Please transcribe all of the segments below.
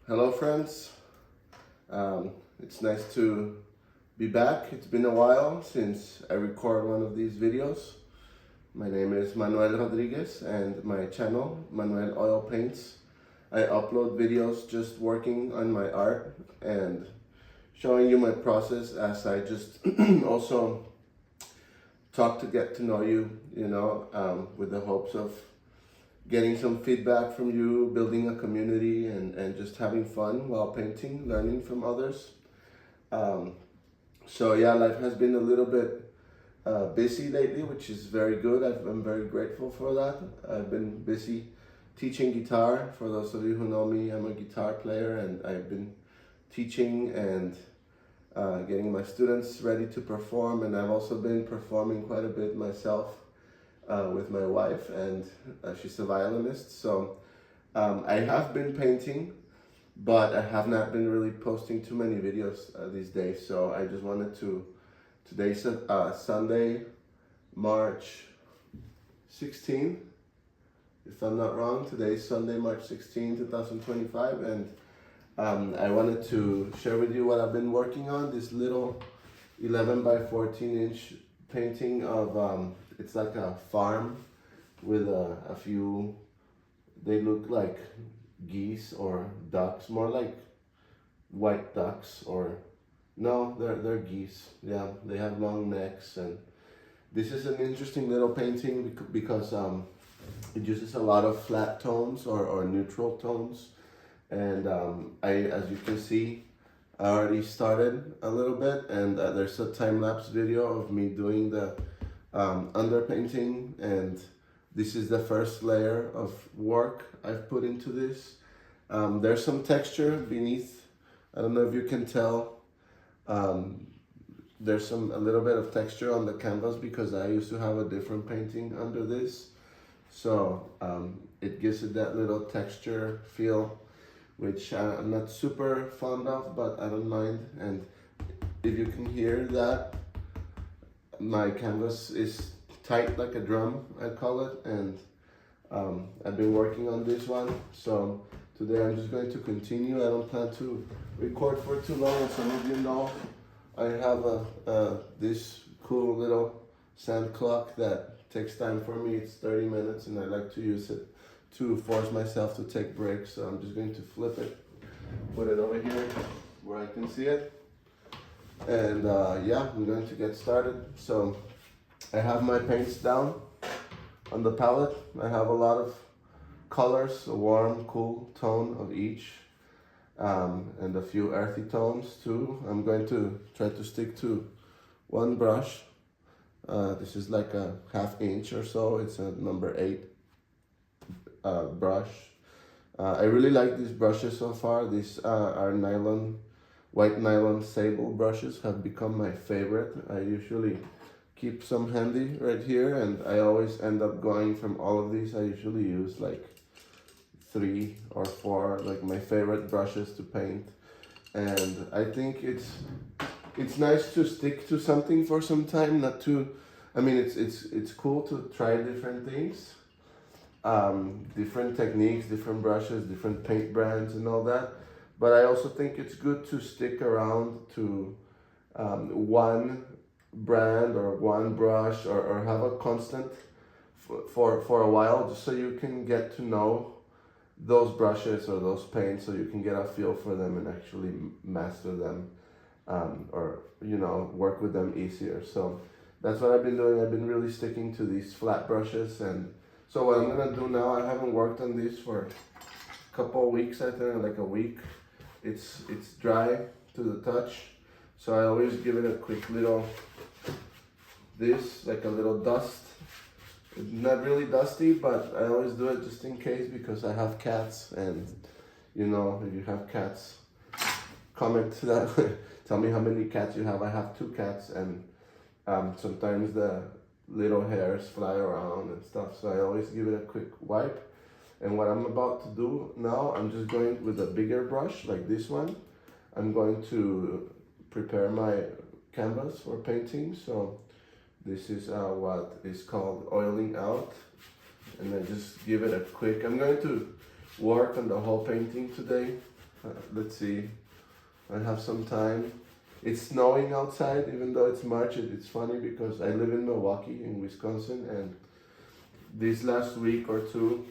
Hello friends, it's nice to be back. It's been a while since I record one of these videos. My name is Manuel Rodriguez and my channel, Manuel Oil Paints. I upload videos just working on my art and showing you my process as I just also talk to get to know you, with the hopes of getting some feedback from you, building a community, and just having fun while painting, learning from others. So yeah, life has been a little bit busy lately, which is very good. I'm very grateful for that. I've been busy teaching guitar. For those of you who know me, I'm a guitar player, and I've been teaching and getting my students ready to perform, and I've also been performing quite a bit myself with my wife, and she's a violinist. So I have been painting, but I have not been really posting too many videos these days. So I just wanted to, today's Sunday, March 16, if I'm not wrong. Today's Sunday, March 16, 2025, and I wanted to share with you what I've been working on. This little 11 by 14 inch painting of it's like a farm with a few, they look like geese or ducks, more like white ducks, or no, they're geese. Yeah, they have long necks, and this is an interesting little painting because it uses a lot of flat tones or neutral tones, and as you can see, I already started a little bit, and there's a time-lapse video of me doing the underpainting, and this is the first layer of work I've put into this. There's some texture beneath. I don't know if you can tell. There's a little bit of texture on the canvas because I used to have a different painting under this. So it gives it that little texture feel, which I'm not super fond of, but I don't mind. And if you can hear that, my canvas is tight like a drum, I call it, and I've been working on this one. So today I'm just going to continue. I don't plan to record for too long. As some of you know, I have this cool little sand clock that takes time for me. It's 30 minutes, and I like to use it to force myself to take breaks. So I'm just going to flip it, put it over here where I can see it. And yeah, I'm going to get started. So I have my paints down on the palette. I have a lot of colors, a warm, cool tone of each, and a few earthy tones too. I'm going to try to stick to one brush. This is like a 1/2 inch or so. It's a number 8 brush. I really like these brushes so far. These are white nylon sable brushes have become my favorite. I usually keep some handy right here, and I always end up going from all of these. I usually use like 3 or 4, like my favorite brushes to paint. And I think it's nice to stick to something for some time, not to, I mean, it's cool to try different things, different techniques, different brushes, different paint brands and all that. But I also think it's good to stick around to one brand or one brush, or have a constant for a while, just so you can get to know those brushes or those paints, so you can get a feel for them and actually master them, or work with them easier. So that's what I've been doing. I've been really sticking to these flat brushes, and so what I'm gonna do now, I haven't worked on this for a couple of weeks, I think, like a week. It's dry to the touch, so I always give it a quick little, like a little dust. It's not really dusty, but I always do it just in case, because I have cats, and if you have cats, comment to that. Tell me how many cats you have. I have 2 cats, and sometimes the little hairs fly around and stuff, so I always give it a quick wipe. And what I'm about to do now, I'm just going with a bigger brush like this one. I'm going to prepare my canvas for painting. So this is what is called oiling out. And I just give it a quick, I'm going to work on the whole painting today. Let's see. I have some time. It's snowing outside, even though it's March. It's funny because I live in Milwaukee, in Wisconsin, and this last week or two,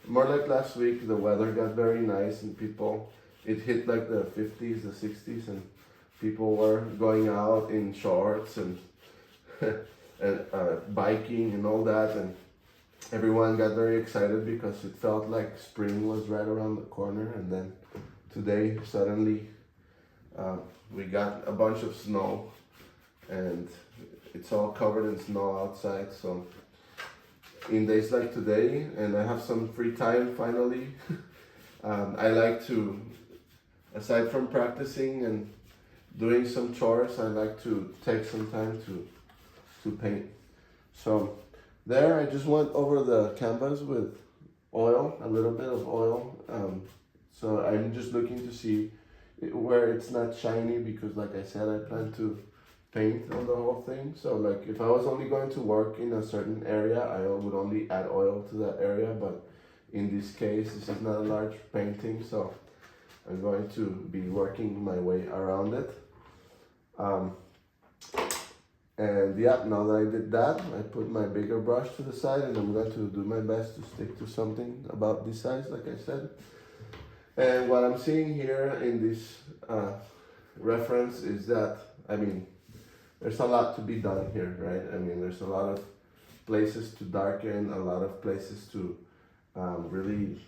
more like last week, the weather got very nice and people, it hit like the 50s, the 60s, and people were going out in shorts and, and biking and all that, and everyone got very excited because it felt like spring was right around the corner. And then today, suddenly, we got a bunch of snow and it's all covered in snow outside. So in days like today, and I have some free time finally, I like to, aside from practicing and doing some chores, I like to take some time to paint. So there I just went over the canvas with oil, a little bit of oil. So I'm just looking to see where it's not shiny, because like I said, I plan to paint on the whole thing. So like if I was only going to work in a certain area, I would only add oil to that area. But in this case, this is not a large painting, so I'm going to be working my way around it. And yeah, now that I did that, I put my bigger brush to the side and I'm going to do my best to stick to something about this size, like I said. And what I'm seeing here in this reference is that, I mean, there's a lot to be done here, right? I mean, there's a lot of places to darken, a lot of places to really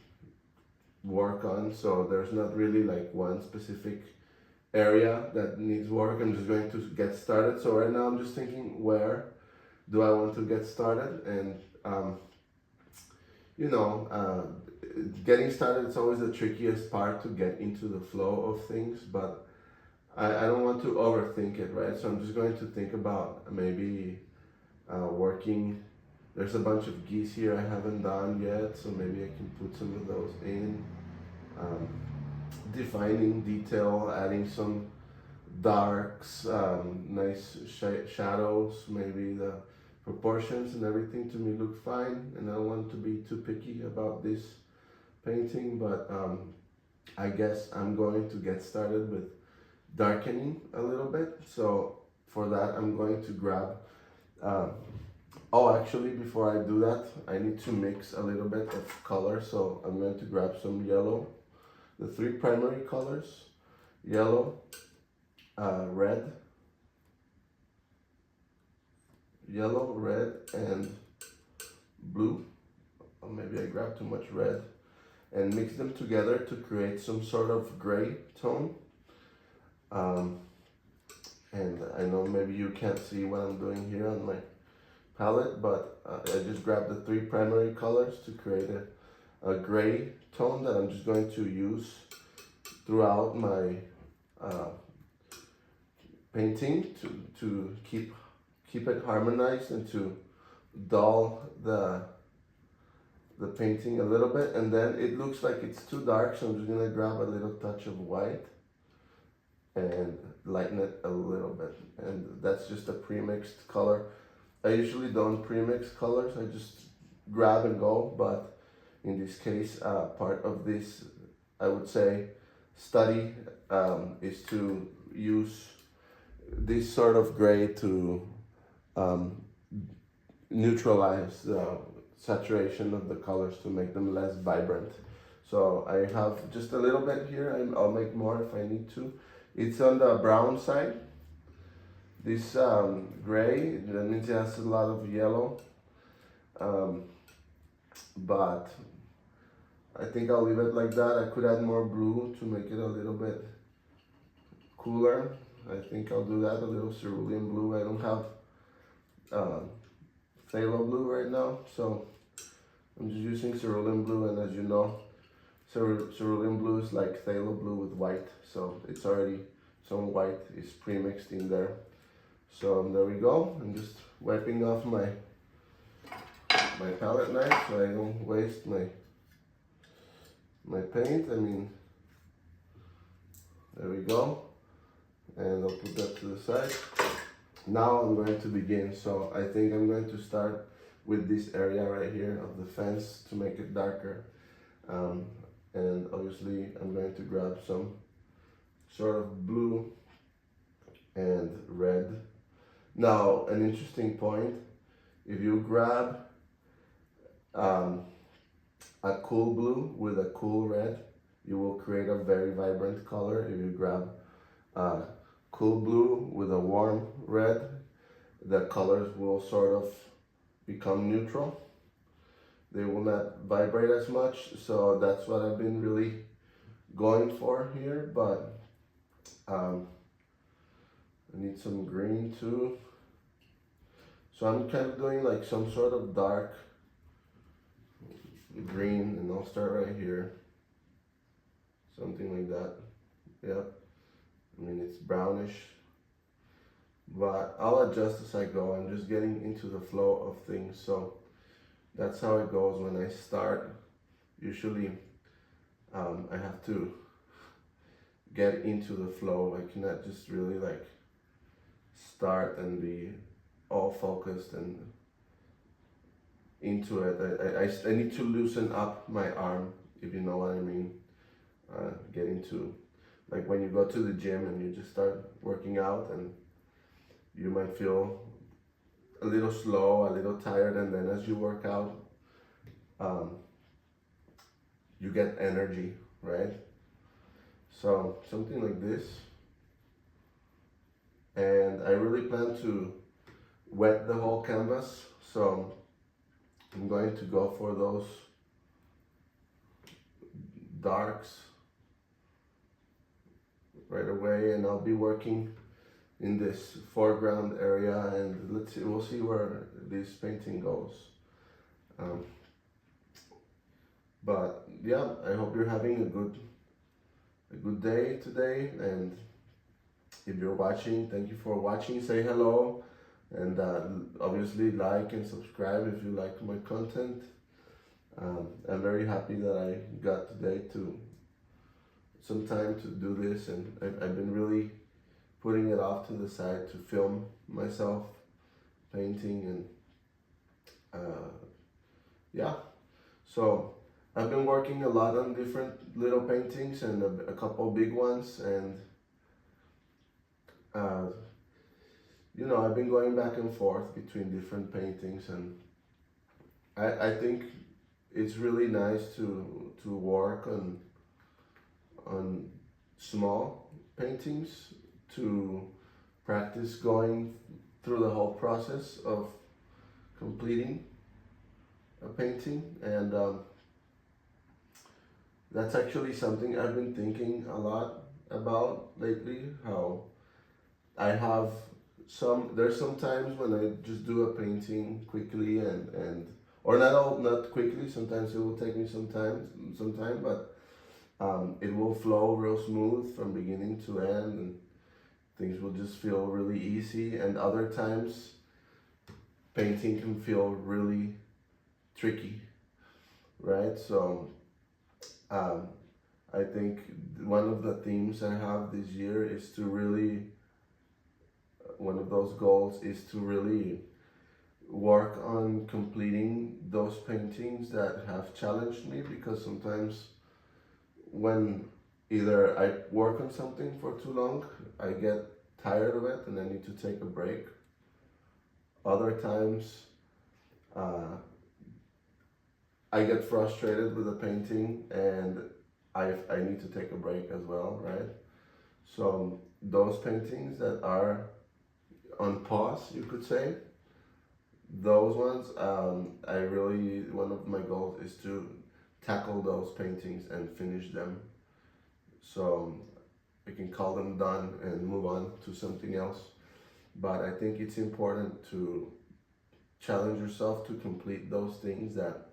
work on. So there's not really like one specific area that needs work. I'm just going to get started. So right now I'm just thinking, where do I want to get started? And getting started is always the trickiest part, to get into the flow of things, but I don't want to overthink it, right? So I'm just going to think about maybe working. There's a bunch of geese here I haven't done yet, so maybe I can put some of those in. Defining detail, adding some darks, nice shadows, maybe the proportions and everything to me look fine, and I don't want to be too picky about this painting, but I guess I'm going to get started with darkening a little bit. So for that I'm going to grab actually before I do that, I need to mix a little bit of color. So I'm going to grab some yellow, the three primary colors: yellow, red, and blue. Or maybe I grabbed too much red, and mix them together to create some sort of gray tone. And I know maybe you can't see what I'm doing here on my palette, but I just grabbed the three primary colors to create a gray tone that I'm just going to use throughout my painting to keep it harmonized and to dull the painting a little bit. And then it looks like it's too dark, so I'm just gonna grab a little touch of white and lighten it a little bit. And that's just a pre-mixed color. I usually don't pre-mix colors, I just grab and go, but in this case, part of this, I would say, study is to use this sort of gray to neutralize the saturation of the colors, to make them less vibrant. So I have just a little bit here, and I'll make more if I need to. It's on the brown side. This gray, that means it has a lot of yellow, but I think I'll leave it like that. I could add more blue to make it a little bit cooler. I think I'll do that, a little cerulean blue. I don't have phthalo blue right now, so I'm just using cerulean blue, and as you know, cerulean blue is like phthalo blue with white, so it's already, some white is pre-mixed in there. So there we go. I'm just wiping off my palette knife so I don't waste my paint. I mean, there we go. And I'll put that to the side. Now I'm going to begin. So I think I'm going to start with this area right here of the fence to make it darker. and obviously I'm going to grab some sort of blue and red. Now, an interesting point, if you grab um, a cool blue with a cool red, you will create a very vibrant color. If you grab a cool blue with a warm red, the colors will sort of become neutral. They will not vibrate as much, so that's what I've been really going for here. But I need some green too. So I'm kind of doing like some sort of dark green, and I'll start right here. Something like that. Yep. I mean, it's brownish, but I'll adjust as I go. I'm just getting into the flow of things. So that's how it goes when I start. Usually I have to get into the flow. I cannot just really like start and be all focused and into it. I need to loosen up my arm, if you know what I mean. Get into, like when you go to the gym and you just start working out, and you might feel a little slow, a little tired, and then as you work out, you get energy, right? So something like this. And I really plan to wet the whole canvas, so I'm going to go for those darks right away, and I'll be working in this foreground area, and we'll see where this painting goes. But yeah, I hope you're having a good day today, and if you're watching, thank you for watching. Say hello, and obviously like and subscribe if you like my content. I'm very happy that I got today to some time to do this, and I've been really putting it off to the side to film myself painting, and yeah. So I've been working a lot on different little paintings and a couple big ones, and you know, I've been going back and forth between different paintings, and I think it's really nice to work on small paintings, to practice going through the whole process of completing a painting. And that's actually something I've been thinking a lot about lately, how I have there's some times when I just do a painting quickly, and or not quickly, sometimes it will take me some time, but it will flow real smooth from beginning to end, and things will just feel really easy. And other times painting can feel really tricky, right? So I think one of the themes I have this year is to really, one of those goals is to really work on completing those paintings that have challenged me, because sometimes when either I work on something for too long, I get tired of it and I need to take a break. Other times I get frustrated with the painting and I need to take a break as well, right? So those paintings that are on pause, you could say, those ones, one of my goals is to tackle those paintings and finish them, so I can call them done and move on to something else. But I think it's important to challenge yourself to complete those things that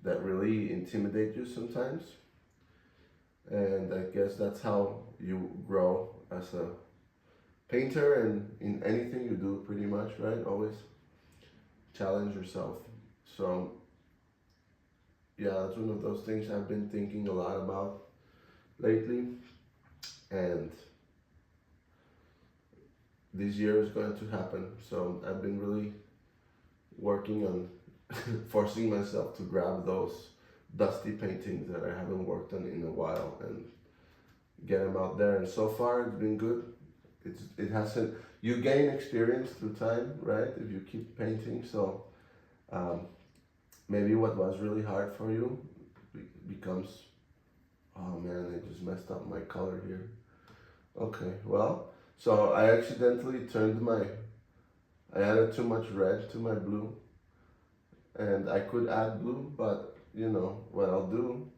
really intimidate you sometimes. And I guess that's how you grow as a painter, and in anything you do pretty much, right? Always challenge yourself. So yeah, that's one of those things I've been thinking a lot about lately, and this year is going to happen. So I've been really working on forcing myself to grab those dusty paintings that I haven't worked on in a while and get them out there. And so far it's been good. It hasn't, you gain experience through time, right? If you keep painting. So maybe what was really hard for you becomes, oh man, I just messed up my color here. Okay, well, so I accidentally I added too much red to my blue, and I could add blue, but you know what I'll do,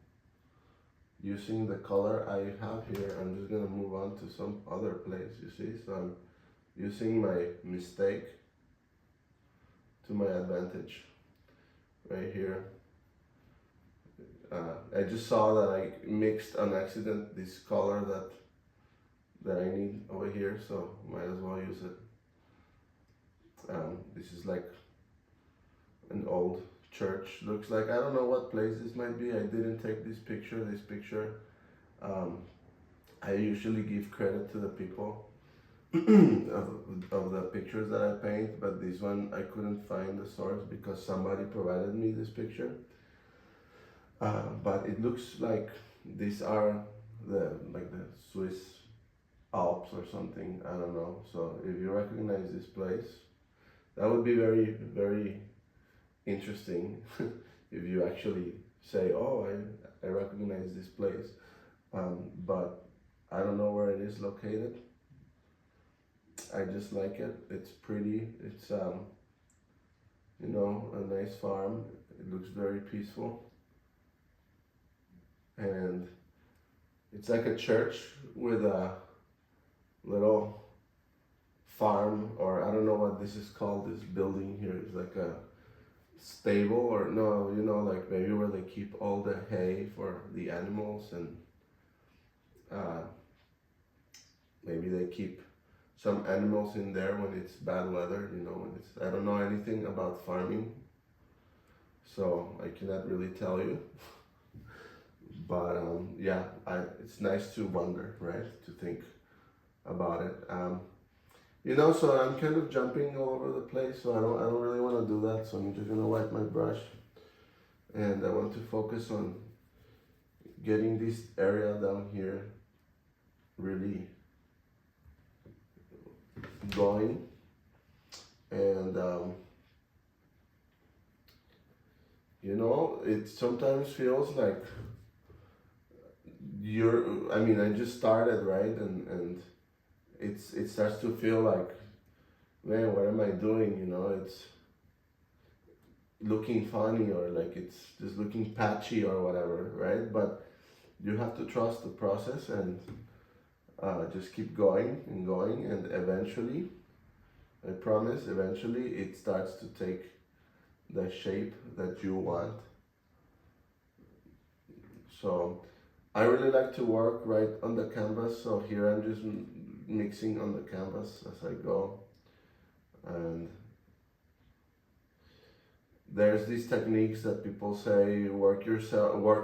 using the color I have here, I'm just gonna move on to some other place, you see? So I'm using my mistake to my advantage right here. I just saw that I mixed on accident this color that I need over here, so might as well use it. This is like an old church, looks like. I don't know what place this might be. I didn't take this picture. I usually give credit to the people of the pictures that I paint, but this one I couldn't find the source because somebody provided me this picture. But it looks like these are the Swiss Alps or something, I don't know. So if you recognize this place, that would be very, very interesting if you actually say, oh, I recognize this place. But I don't know where it is located. I just like it. It's pretty. It's, you know, a nice farm. It looks very peaceful. And it's like a church with a little farm, or I don't know what this is called, this building here is like a stable, or no, you know, like maybe where they keep all the hay for the animals, and maybe they keep some animals in there when it's bad weather, you know, when it's, I don't know anything about farming, so I cannot really tell you. But yeah, it's nice to wonder, right? To think about it. You know, so I'm kind of jumping all over the place, so I don't really want to do that. So I'm just gonna wipe my brush, and I want to focus on getting this area down here really going, and you know, it sometimes feels like I just started, right? And it starts to feel like, man, what am I doing? You know, it's looking funny, or like it's just looking patchy or whatever, right? But you have to trust the process and just keep going and going, and eventually, I promise, eventually it starts to take the shape that you want. So I really like to work right on the canvas, so here I'm just mixing on the canvas as I go. And there's these techniques that people say, work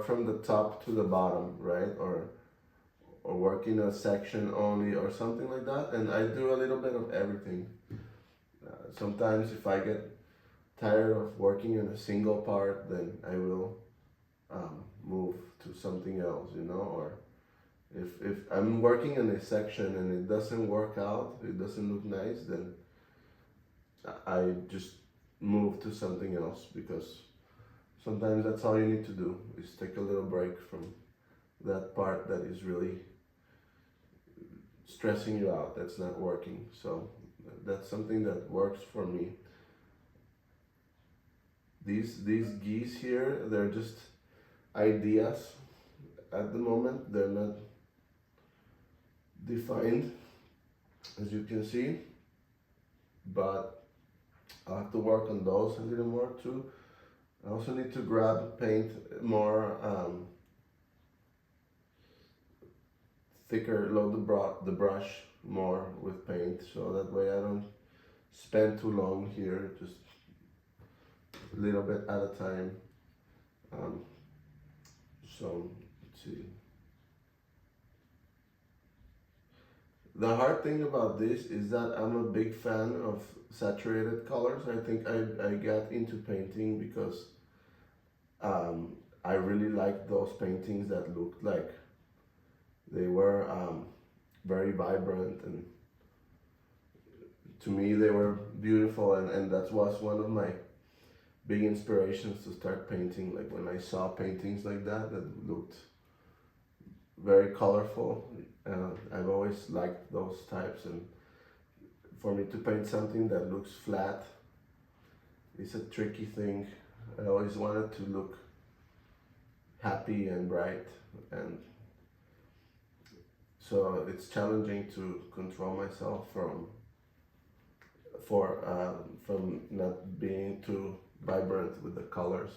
from the top to the bottom, right? Or work in a section only, or something like that. And I do a little bit of everything. Sometimes if I get tired of working in a single part, then I will move to something else, you know, or if I'm working in a section and it doesn't work out, it doesn't look nice, then I just move to something else, because sometimes that's all you need to do, is take a little break from that part that is really stressing you out, that's not working. So that's something that works for me. These geese here, they're just ideas at the moment. They're not defined, as you can see, but I'll have to work on those a little more too. I also need to grab paint more thicker, load the brush more with paint, so that way I don't spend too long here, just a little bit at a time. So let's see. The hard thing about this is that I'm a big fan of saturated colors. I think I got into painting because I really liked those paintings that looked like they were very vibrant, and to me they were beautiful, and that was one of my big inspirations to start painting. Like when I saw paintings like that looked very colorful, I've always liked those types, and for me to paint something that looks flat is a tricky thing. I always wanted to look happy and bright, and so it's challenging to control myself from not being too vibrant with the colors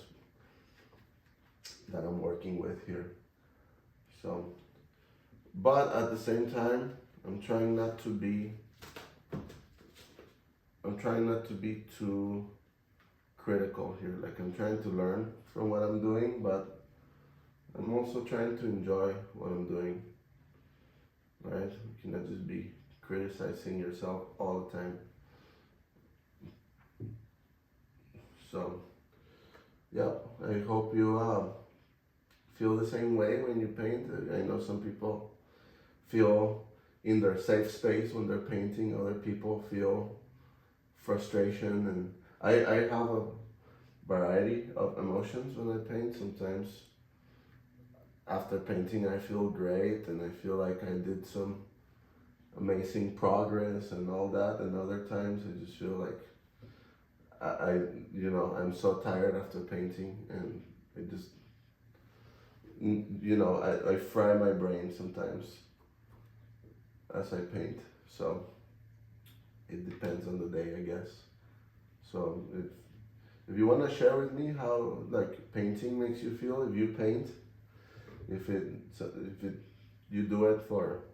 that I'm working with here. So, but at the same time, I'm trying not to be too critical here. Like, I'm trying to learn from what I'm doing, but I'm also trying to enjoy what I'm doing. Right? You cannot just be criticizing yourself all the time. So, yeah, I hope you feel the same way when you paint. I know some people feel in their safe space when they're painting. Other people feel frustration, and I have a variety of emotions when I paint. Sometimes after painting I feel great and I feel like I did some amazing progress and all that, and other times I just feel like I'm so tired after painting, and I just, I fry my brain sometimes as I paint. So it depends on the day, I guess. So if you want to share with me how like painting makes you feel, if you paint, if you do it for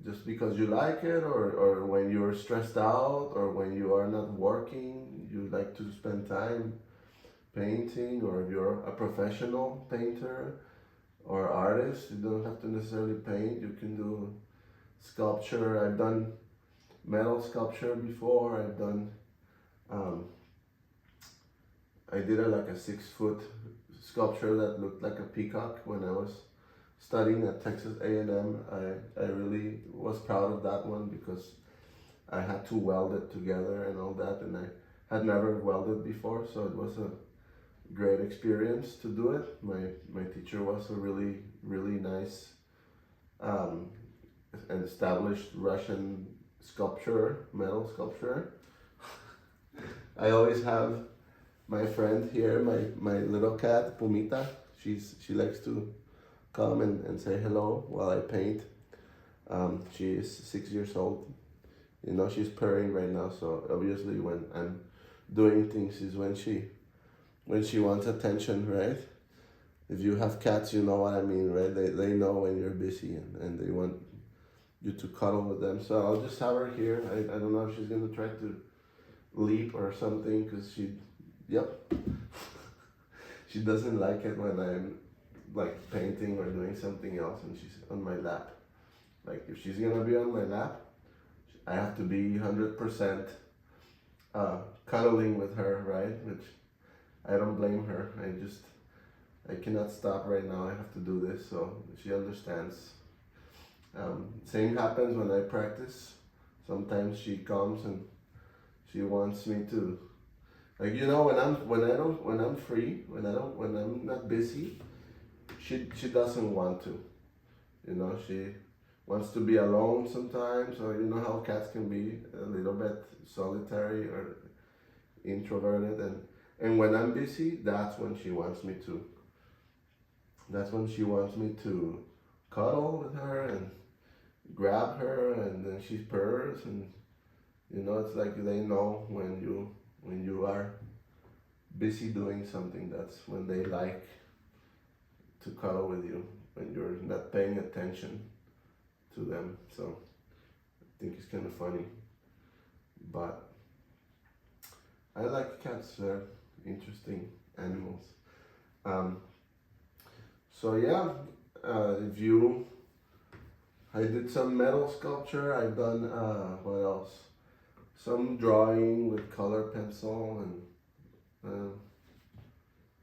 just because you like it, or when you're stressed out, or when you are not working, you like to spend time painting, or if you're a professional painter or artist, you don't have to necessarily paint. You can do sculpture. I've done metal sculpture before. I've done I did like a 6-foot sculpture that looked like a peacock when I was studying at Texas A&M. I really was proud of that one because I had to weld it together and all that, and I had never welded before, so it was a great experience to do it. My teacher was a really, really nice and established Russian sculptor, metal sculptor. I always have my friend here, my little cat, Pumita. She likes to come and say hello while I paint. She is 6 years old. She's purring right now, so obviously when I'm doing things is when she wants attention, right? If you have cats, you know what I mean, right? They know when you're busy, and they want you to cuddle with them. So I'll just have her here. I don't know if she's gonna try to leap or something, because she doesn't like it when I'm like painting or doing something else and she's on my lap. Like, if she's gonna be on my lap, I have to be 100% cuddling with her, right? Which I don't blame her. I cannot stop right now. I have to do this, so she understands. Same happens when I practice. Sometimes she comes and she wants me to, like, when I'm free, when I'm not busy, she doesn't want to. She wants to be alone sometimes, or how cats can be a little bit solitary or introverted, and when I'm busy, that's when she wants me to. That's when she wants me to cuddle with her and grab her, and then she purrs, and it's like they know when you are busy doing something. That's when they like to cuddle with you, when you're not paying attention to them. So I think it's kind of funny, but I like cats. They're interesting animals. So yeah, I did some metal sculpture. I've done what else? Some drawing with color pencil, and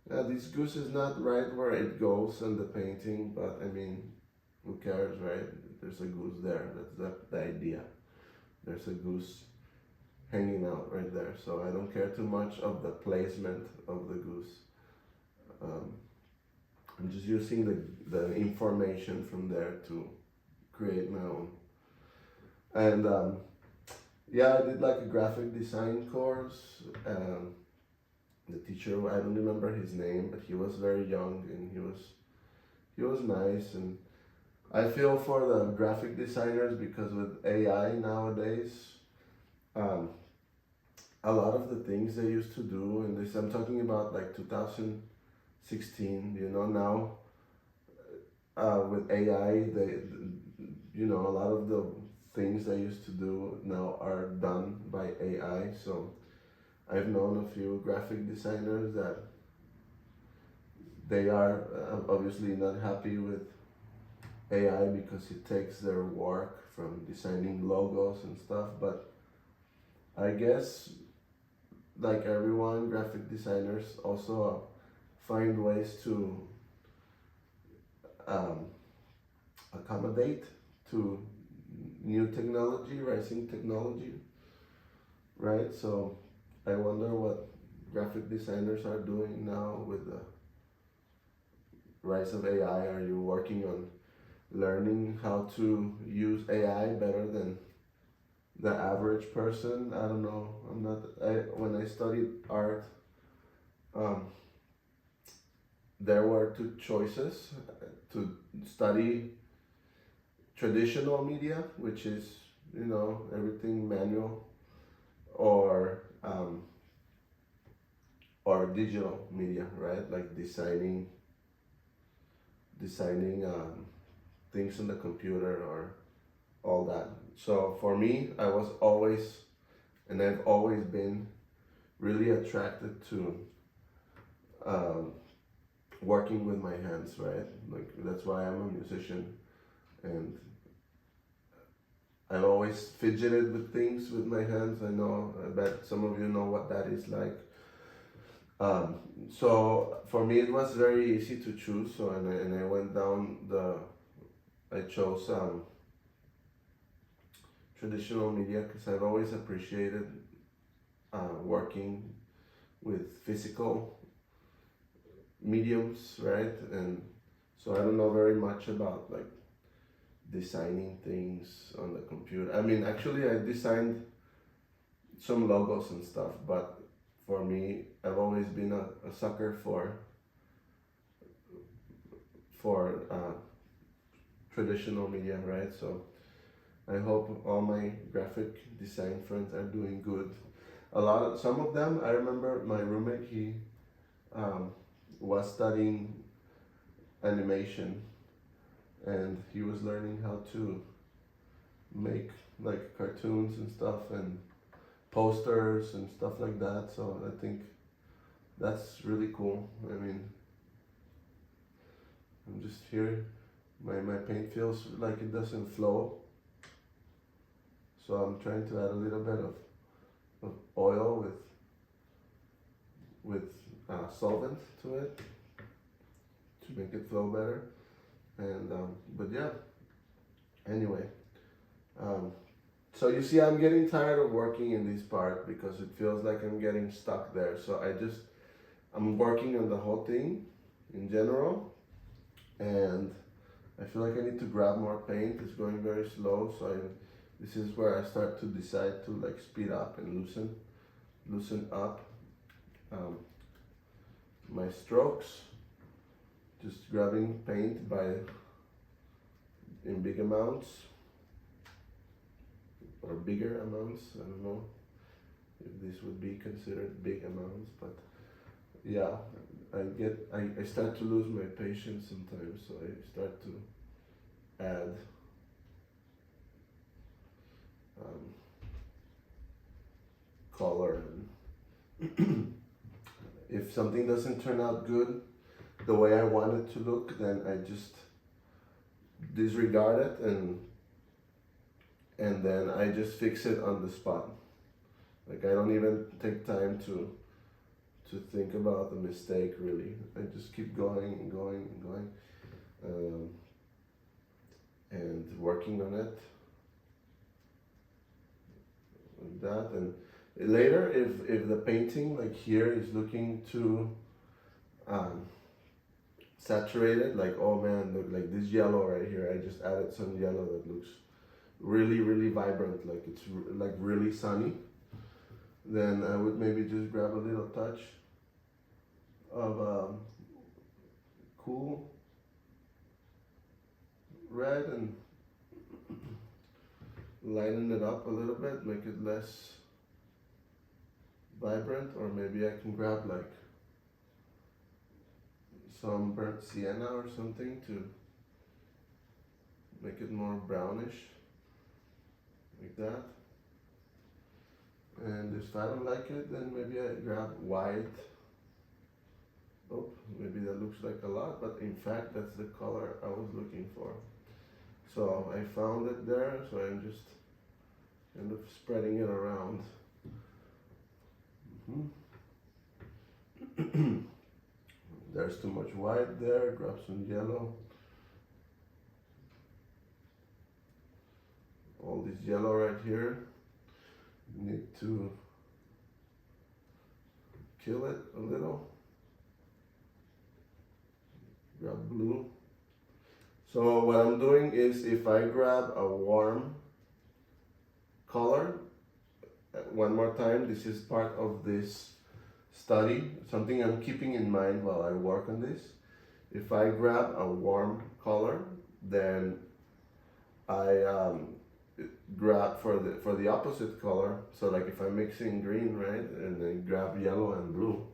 This goose is not right where it goes in the painting, but I mean, who cares, right? There's a goose there. That's the idea. There's a goose hanging out right there. So I don't care too much of the placement of the goose. Um, I'm just using the information from there to create my own. And yeah, I did like a graphic design course. The teacher, I don't remember his name, but he was very young and he was nice. And I feel for the graphic designers because with AI nowadays, um, a lot of the things they used to do, and this I'm talking about like 2016. Now with AI, a lot of the things they used to do now are done by AI. So I've known a few graphic designers that they are obviously not happy with AI because it takes their work from designing logos and stuff. But I guess, like everyone, graphic designers also find ways to accommodate to new technology, rising technology, right? So I wonder what graphic designers are doing now with the rise of AI. Are you working on learning how to use AI better than the average person? I don't know. When I studied art, there were two choices: to study traditional media, which is everything manual, or digital media, right? Like designing things on the computer or all that. So for me, I was always, and I've always been really attracted to working with my hands, right? Like that's why I'm a musician, and I've always fidgeted with things with my hands. I bet some of you know what that is like. So for me, it was very easy to choose. So and I went down I chose traditional media because I've always appreciated working with physical mediums, right? And so I don't know very much about like designing things on the computer. I mean, actually, I designed some logos and stuff, but for me, I've always been a sucker for traditional media, right? So I hope all my graphic design friends are doing good. Some of them, I remember my roommate, he was studying animation, and he was learning how to make like cartoons and stuff and posters and stuff like that. So I think that's really cool. I mean, I'm just here, my paint feels like it doesn't flow, so I'm trying to add a little bit of oil with solvent to it to make it flow better. And but yeah, anyway, so you see, I'm getting tired of working in this part because it feels like I'm getting stuck there. So I'm working on the whole thing in general, and I feel like I need to grab more paint. It's going very slow, so this is where I start to decide to like speed up and loosen up my strokes. Just grabbing paint in big amounts or bigger amounts. I don't know if this would be considered big amounts, but yeah, I start to lose my patience sometimes, so I start to add color, and if something doesn't turn out good the way I want it to look, then I just disregard it and then I just fix it on the spot. Like I don't even take time to think about the mistake really. I just keep going and going and going, and working on it like that. And later, if the painting like here is looking too saturated, like oh man, look like this yellow right here, I just added some yellow that looks really vibrant, like it's like really sunny, then I would maybe just grab a little touch of cool red and lighten it up a little bit, make it less vibrant. Or maybe I can grab like some burnt sienna or something to make it more brownish, like that. And if I don't like it, then maybe I grab white. Oh, maybe that looks like a lot, but in fact that's the color I was looking for. So I found it there, so I'm just kind of spreading it around. There's too much white there, grab some yellow. All this yellow right here, need to kill it a little. Grab blue. So what I'm doing is, if I grab a warm color, one more time, this is part of this study, something I'm keeping in mind while I work on this. If I grab a warm color, then I grab for the opposite color. So like if I'm mixing green, right, and then grab yellow and blue.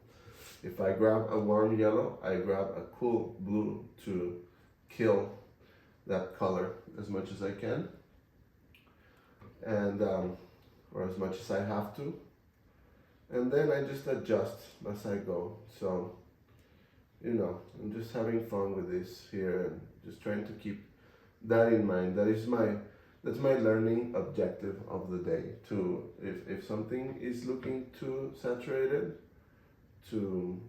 If I grab a warm yellow, I grab a cool blue to kill that color as much as I can, and or as much as I have to. And then I just adjust as I go. So, you know, I'm just having fun with this here and just trying to keep that in mind. That's my learning objective of the day. To if something is looking too saturated, to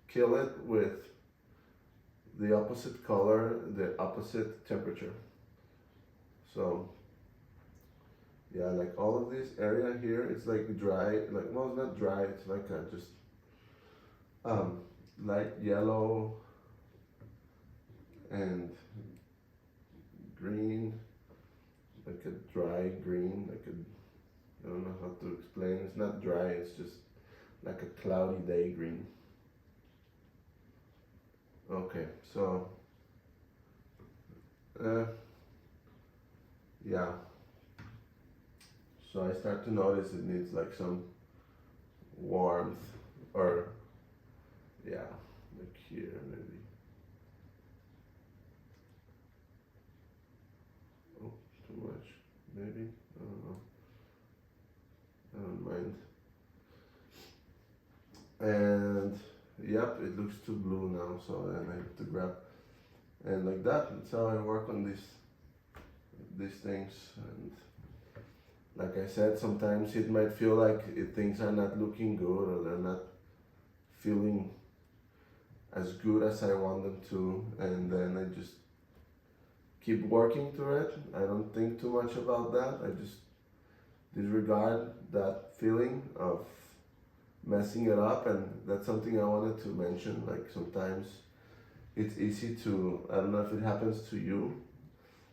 kill it with the opposite color, the opposite temperature. So yeah, like all of this area here, it's like dry, like, well, it's not dry, it's like a just light yellow and green, like a dry green, like a, I don't know how to explain, it's not dry, it's just like a cloudy day green. Okay, so yeah, so I start to notice it needs like some warmth, or yeah, like here maybe. Oh, too much, maybe, I don't know, I don't mind. And yep, it looks too blue now, so then I have to grab, and like that, that's how I work on these things. And like I said, sometimes it might feel like things are not looking good, or they're not feeling as good as I want them to, and then I just keep working through it. I don't think too much about that. I just disregard that feeling of messing it up. And that's something I wanted to mention. Like sometimes it's easy to, I don't know if it happens to you,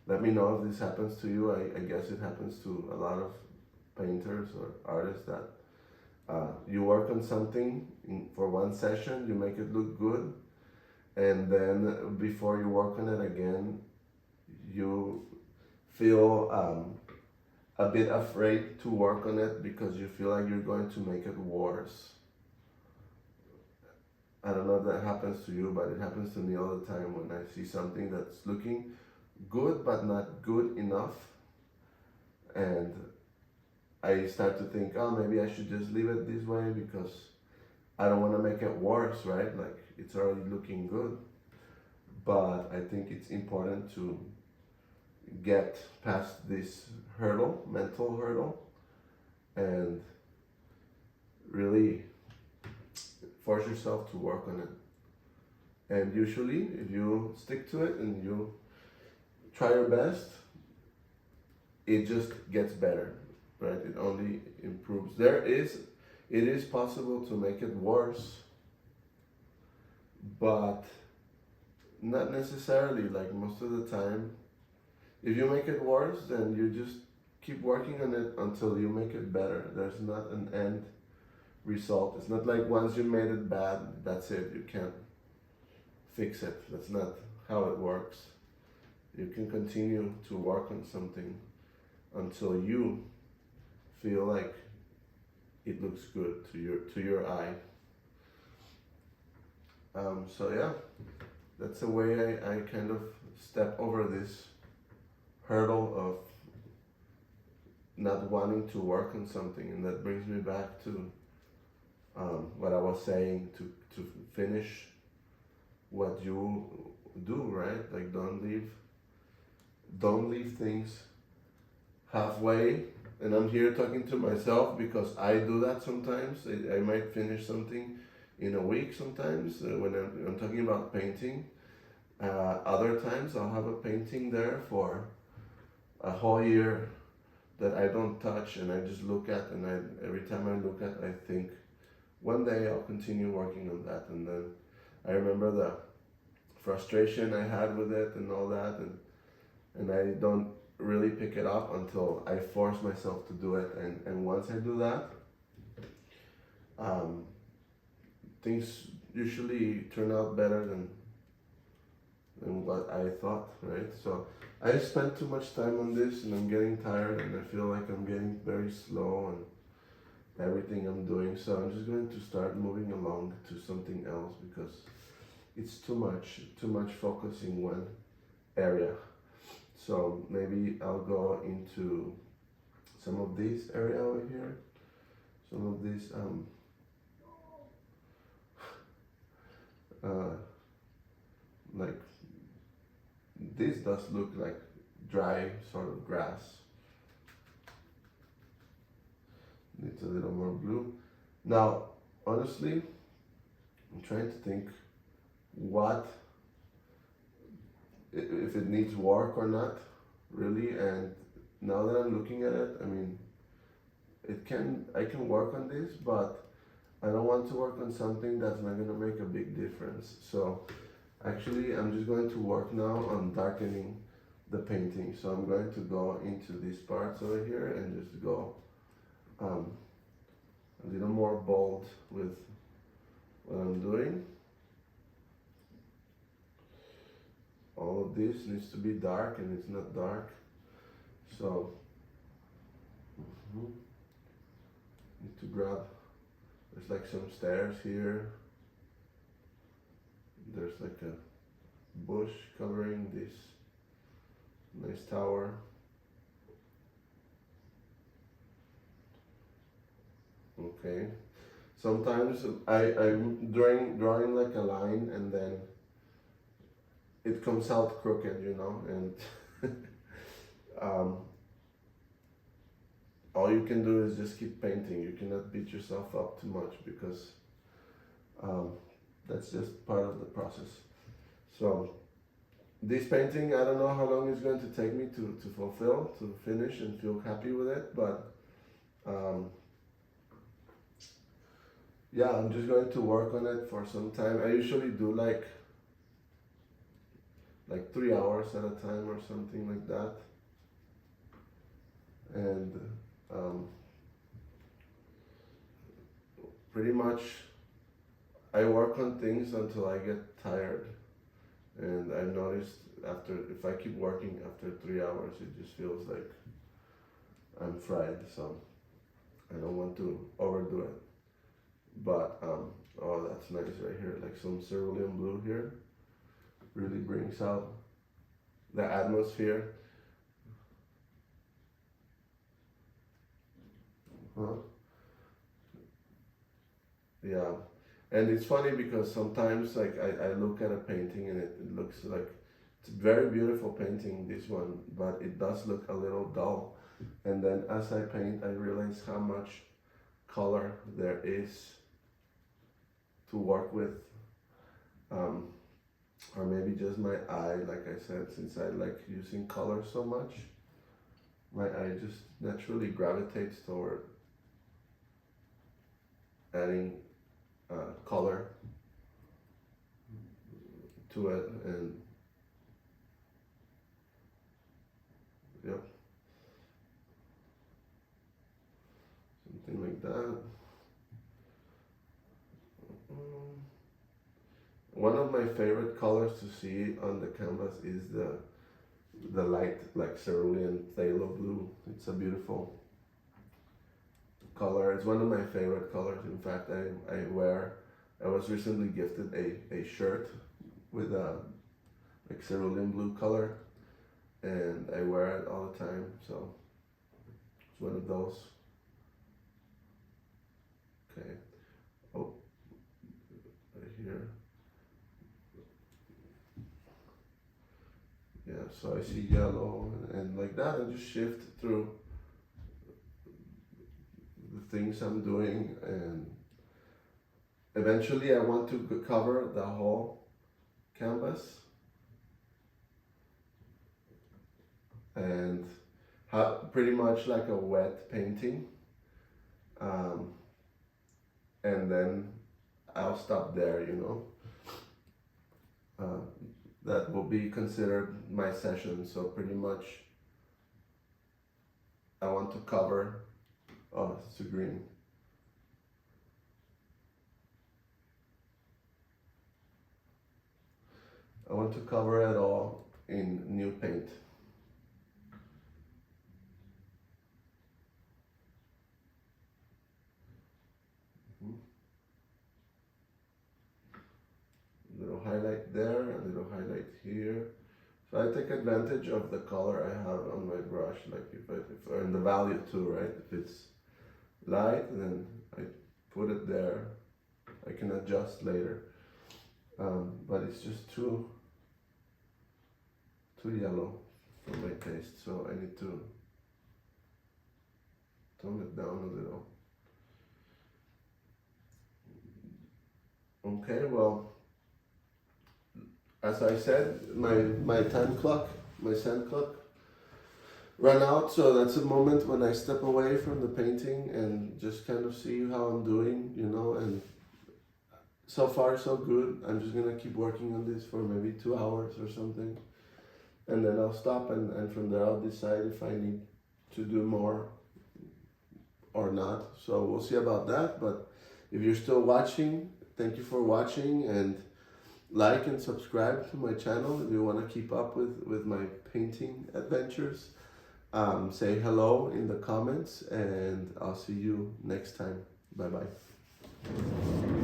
let me know if this happens to you. I guess it happens to a lot of painters or artists that you work on something for one session, you make it look good, and then before you work on it again, you feel a bit afraid to work on it because you feel like you're going to make it worse. I don't know if that happens to you, but it happens to me all the time when I see something that's looking good but not good enough, and I start to think, oh, maybe I should just leave it this way because I don't want to make it worse, right? Like it's already looking good. But I think it's important to get past this hurdle, mental hurdle, and really force yourself to work on it. And usually, if you stick to it and you try your best, it just gets better, right? It only improves. It is possible to make it worse, but not necessarily. Like most of the time, if you make it worse, then you just keep working on it until you make it better. There's not an end result. It's not like once you made it bad, that's it. You can't fix it. That's not how it works. You can continue to work on something until you feel like it looks good to your eye. So yeah, that's the way I kind of step over this hurdle of not wanting to work on something, and that brings me back to what I was saying, to finish what you do, right? Like don't leave things halfway. And I'm here talking to myself because I do that sometimes. I might finish something in a week sometimes when I'm talking about painting. Other times I'll have a painting there for a whole year that I don't touch, and I just look at, and every time I look at, I think one day I'll continue working on that. And then I remember the frustration I had with it and all that, and I don't really pick it up until I force myself to do it. And once I do that, things usually turn out better than what I thought, right? So I spent too much time on this, and I'm getting tired, and I feel like I'm getting very slow and everything I'm doing. So I'm just going to start moving along to something else because it's too much focus in one area. So maybe I'll go into some of this area over here, some of this like this does look like dry sort of grass. Needs a little more blue. Now, honestly, I'm trying to think if it needs work or not, really. And now that I'm looking at it, I mean, I can work on this, but I don't want to work on something that's not going to make a big difference. So actually, I'm just going to work now on darkening the painting. So I'm going to go into these parts over here and just go a little more bold with what I'm doing. All of this needs to be dark, and it's not dark. So need to grab, there's like some stairs here. There's like a bush covering this nice tower. Okay. Sometimes I'm drawing like a line, and then it comes out crooked, and all you can do is just keep painting. You cannot beat yourself up too much because that's just part of the process. So this painting, I don't know how long it's going to take me to finish and feel happy with it, but yeah, I'm just going to work on it for some time. I usually do like 3 hours at a time or something like that. And pretty much I work on things until I get tired. And I've noticed if I keep working after 3 hours, it just feels like I'm fried. So I don't want to overdo it. But, oh, that's nice right here. Like some cerulean blue here. Really brings out the atmosphere. Yeah, and it's funny because sometimes like I look at a painting and it looks like it's a very beautiful painting, this one, but it does look a little dull. And then as I paint, I realize how much color there is work with, or maybe just my eye, like I said, since I like using color so much, my eye just naturally gravitates toward adding color to it, and yep, something like that. One of my favorite colors to see on the canvas is the light, like cerulean phthalo blue. It's a beautiful color. It's one of my favorite colors. In fact, I was recently gifted a shirt with a like cerulean blue color, and I wear it all the time. So it's one of those. Okay. Oh, right here. Yeah, so I see yellow and like that, I just shift through the things I'm doing, and eventually I want to cover the whole canvas and have pretty much like a wet painting, and then I'll stop there, you know. That will be considered my session. So pretty much I want to cover, oh, it's a green. I want to cover it all in new paint. A little highlight there, a little highlight here. So I take advantage of the color I have on my brush, like and the value too, right? If it's light, then I put it there. I can adjust later, but it's just too yellow for my taste, so I need to tone it down a little. Okay, well, as I said, my time clock, my sand clock ran out, so that's a moment when I step away from the painting and just kind of see how I'm doing, you know, and so far so good. I'm just gonna keep working on this for maybe 2 hours or something, and then I'll stop, and from there I'll decide if I need to do more or not. So we'll see about that, but if you're still watching, thank you for watching, and like and subscribe to my channel if you want to keep up with my painting adventures. Say hello in the comments, and I'll see you next time. Bye bye.